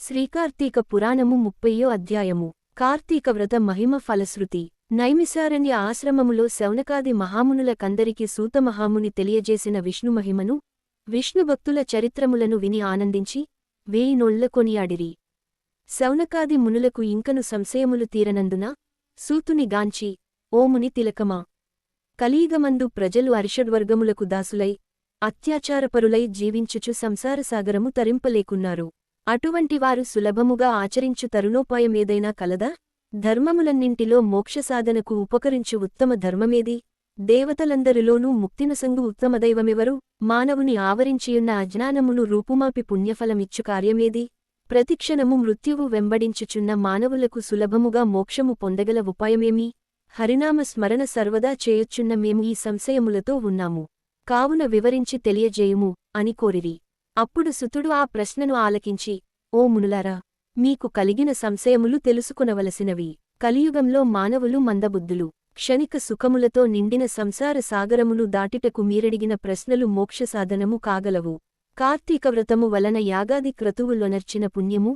శ్రీకార్తీక పురాణము 30వ అధ్యాయము కార్తీక వ్రత మహిమ ఫలశ్రుతి నైమిసారణ్య ఆశ్రమములో శౌనకాది మహామునుల కందరికి సూతమహాముని తెలియజేసిన విష్ణుమహిమను విష్ణుభక్తుల చరిత్రములను విని ఆనందించి వేయినోళ్ల కొనియాడిరి. శౌనకాది మునులకు ఇంకను సంశయములు తీరనందున సూతుని గాంచి, ఓ ముని తిలకమా, కలియుగమందు ప్రజలు అరిషడ్వర్గములకు దాసులై అత్యాచారపరులై జీవించుచు సంసారసాగరము తరింపలేకున్నారు. అటువంటివారు సులభముగా ఆచరించు తరుణోపాయమేదైనా కలదా? ధర్మములన్నింటిలో మోక్షసాధనకు ఉపకరించు ఉత్తమ ధర్మమేది? దేవతలందరిలోనూ ముక్తినసంగు ఉత్తమదైవమెవరు? మానవుని ఆవరించియున్న అజ్ఞానమును రూపుమాపి పుణ్యఫలమిచ్చు కార్యమేది? ప్రతిక్షణము మృత్యువు వెంబడించుచున్న మానవులకు సులభముగా మోక్షము పొందగల ఉపాయమేమి? హరినామ స్మరణ సర్వదా చేయొచ్చున్న మేము ఈ సంశయములతో ఉన్నాము. కావున వివరించి తెలియజేయుము అని కోరిరి. అప్పుడు సుతుడు ఆ ప్రశ్నను ఆలకించి, ఓ మునులారా, మీకు కలిగిన సంశయములు తెలుసుకునవలసినవి. కలియుగంలో మానవులు మందబుద్ధులు. క్షణిక సుఖములతో నిండిన సంసార సాగరమును దాటిటకు మీరడిగిన ప్రశ్నలు మోక్షసాధనము కాగలవు. కార్తీకవ్రతము వలన యాగాది క్రతువులొనర్చిన పుణ్యము,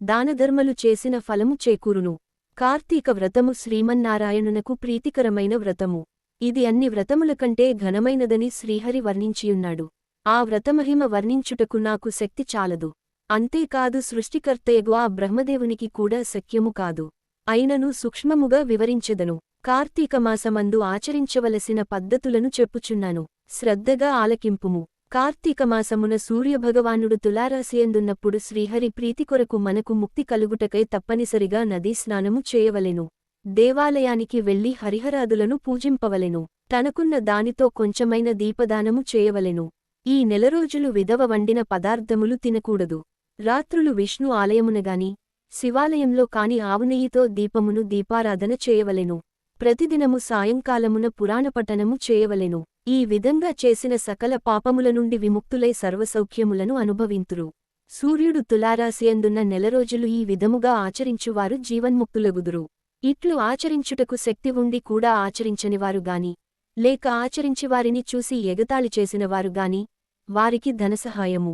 దానధర్మలు చేసిన ఫలము చేకూరును. కార్తీక వ్రతము శ్రీమన్నారాయణునకు ప్రీతికరమైన వ్రతము. ఇది అన్ని వ్రతముల కంటే ఘనమైనదని శ్రీహరి వర్ణించియున్నాడు. ఆ వ్రతమహిమ వర్ణించుటకు నాకు శక్తి చాలదు. అంతేకాదు సృష్టికర్తయగు ఆ బ్రహ్మదేవునికి కూడా శక్యము కాదు. అయినను సూక్ష్మముగా వివరించెదను. కార్తీకమాసమందు ఆచరించవలసిన పద్ధతులను చెప్పుచున్నాను. శ్రద్ధగా ఆలకింపుము. కార్తీకమాసమున సూర్యభగవానుడు తులారాశియందున్నప్పుడు శ్రీహరి ప్రీతి కొరకు మనకు ముక్తి కలుగుటకై తప్పనిసరిగా నదీ స్నానము చేయవలెను. దేవాలయానికి వెళ్లి హరిహరాదులను పూజింపవలెను. తనకున్న దానితో కొంచెమైన దీపదానము చేయవలెను. ఈ నెలరోజులు విధవ వండిన పదార్థములు తినకూడదు. రాత్రులు విష్ణు ఆలయమునగాని శివాలయంలో కాని ఆవునెయ్యితో దీపమును దీపారాధన చేయవలెను. ప్రతిదినము సాయంకాలమున పురాణపఠనము చేయవలెను. ఈ విధంగా చేసిన సకల పాపముల నుండి విముక్తులై సర్వసౌఖ్యములను అనుభవింతురు. సూర్యుడు తులారాశియందున్న నెలరోజులు ఈ విధముగా ఆచరించువారు జీవన్ముక్తులగుదురు. ఇట్లు ఆచరించుటకు శక్తి ఉండి కూడా ఆచరించనివారుగాని, లేక ఆచరించివారిని చూసి ఎగతాళి చేసినవారుగాని, వారికి ధనసహాయము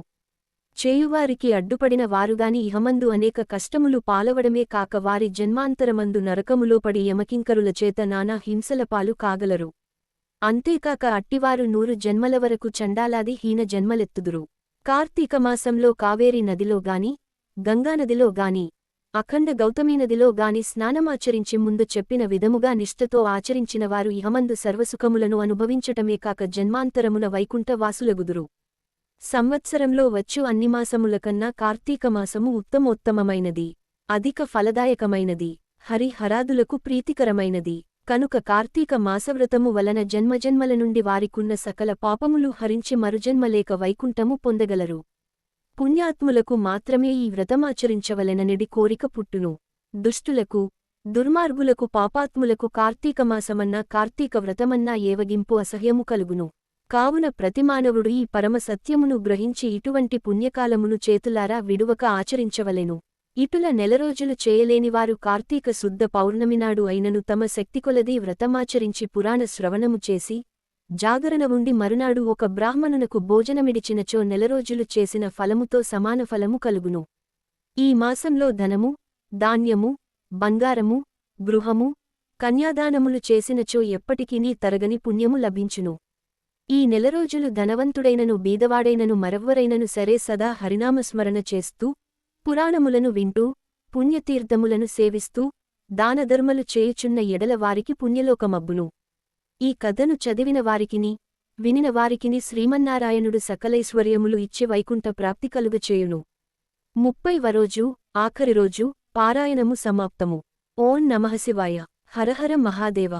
చేయువారికి అడ్డుపడిన వారుగాని ఇహమందు అనేక కష్టములు పాలవడమే కాక వారి జన్మాంతరమందు నరకములో పడి యమకింకరుల చేత నానా హింసల పాలు కాగలరు. అంతేకాక అట్టివారు 100 జన్మల వరకు చండాలాది హీన జన్మలెత్తుదురు. కార్తీకమాసంలో కావేరీ నదిలో గాని, గంగానదిలో గాని, అఖండ గౌతమీనదిలో గాని స్నానమాచరించి ముందు చెప్పిన విధముగా నిష్ఠతో ఆచరించినవారు ఇహమందు సర్వసుఖములను అనుభవించటమే కాక జన్మాంతరమున వైకుంఠ వాసులగుదురు. సంవత్సరంలో వచ్చు అన్ని మాసములకన్నా కార్తీకమాసము ఉత్తమోత్తమమైనది, అధిక ఫలదాయకమైనది, హరిహరాదులకు ప్రీతికరమైనది. కనుక కార్తీక మాసవ్రతము వలన జన్మజన్మల నుండి వారికున్న సకల పాపములు హరించి మరుజన్మలేక వైకుంఠము పొందగలరు. పుణ్యాత్ములకు మాత్రమే ఈ వ్రతమాచరించవలెననిడి కోరిక పుట్టును. దుష్టులకు, దుర్మార్గులకు, పాపాత్ములకు కార్తీకమాసమన్నా కార్తీక వ్రతమన్నా ఏవగింపు అసహ్యము కలుగును. కావున ప్రతిమానవుడు ఈ పరమ సత్యమును గ్రహించి ఇటువంటి పుణ్యకాలమును చేతులారా విడువక ఆచరించవలెను. ఇటుల నెలరోజులు చేయలేనివారు కార్తీక శుద్ధ పౌర్ణమినాడు అయినను తమ శక్తికొలదీ వ్రతమాచరించి పురాణ శ్రవణము చేసి జాగరణ ఉండి మరునాడు ఒక బ్రాహ్మణునకు భోజనమిడిచినచో నెలరోజులు చేసిన ఫలముతో సమాన ఫలము కలుగును. ఈ మాసంలో ధనము, ధాన్యము, బంగారము, గృహము, కన్యాదానములు చేసినచో ఎప్పటికినీ తరగని పుణ్యము లభించును. ఈ నెలరోజులు ధనవంతుడైనను బీదవాడైనను మరెవ్వరైనను సరే సదా హరినామస్మరణ చేస్తూ, పురాణములను వింటూ, పుణ్యతీర్థములను సేవిస్తూ, దానధర్మలు చేయుచున్న ఎడల వారికి పుణ్యలోకమబ్బును. ఈ కథను చదివిన వారికిని, వినిన వారికిని శ్రీమన్నారాయణుడు సకలైశ్వర్యములు ఇచ్చి వైకుంఠ ప్రాప్తి కలుగచేయును. 30వ రోజు, ఆఖరి రోజు, పారాయణము సమాప్తము. ఓం నమః శివాయ. హరహర మహాదేవ.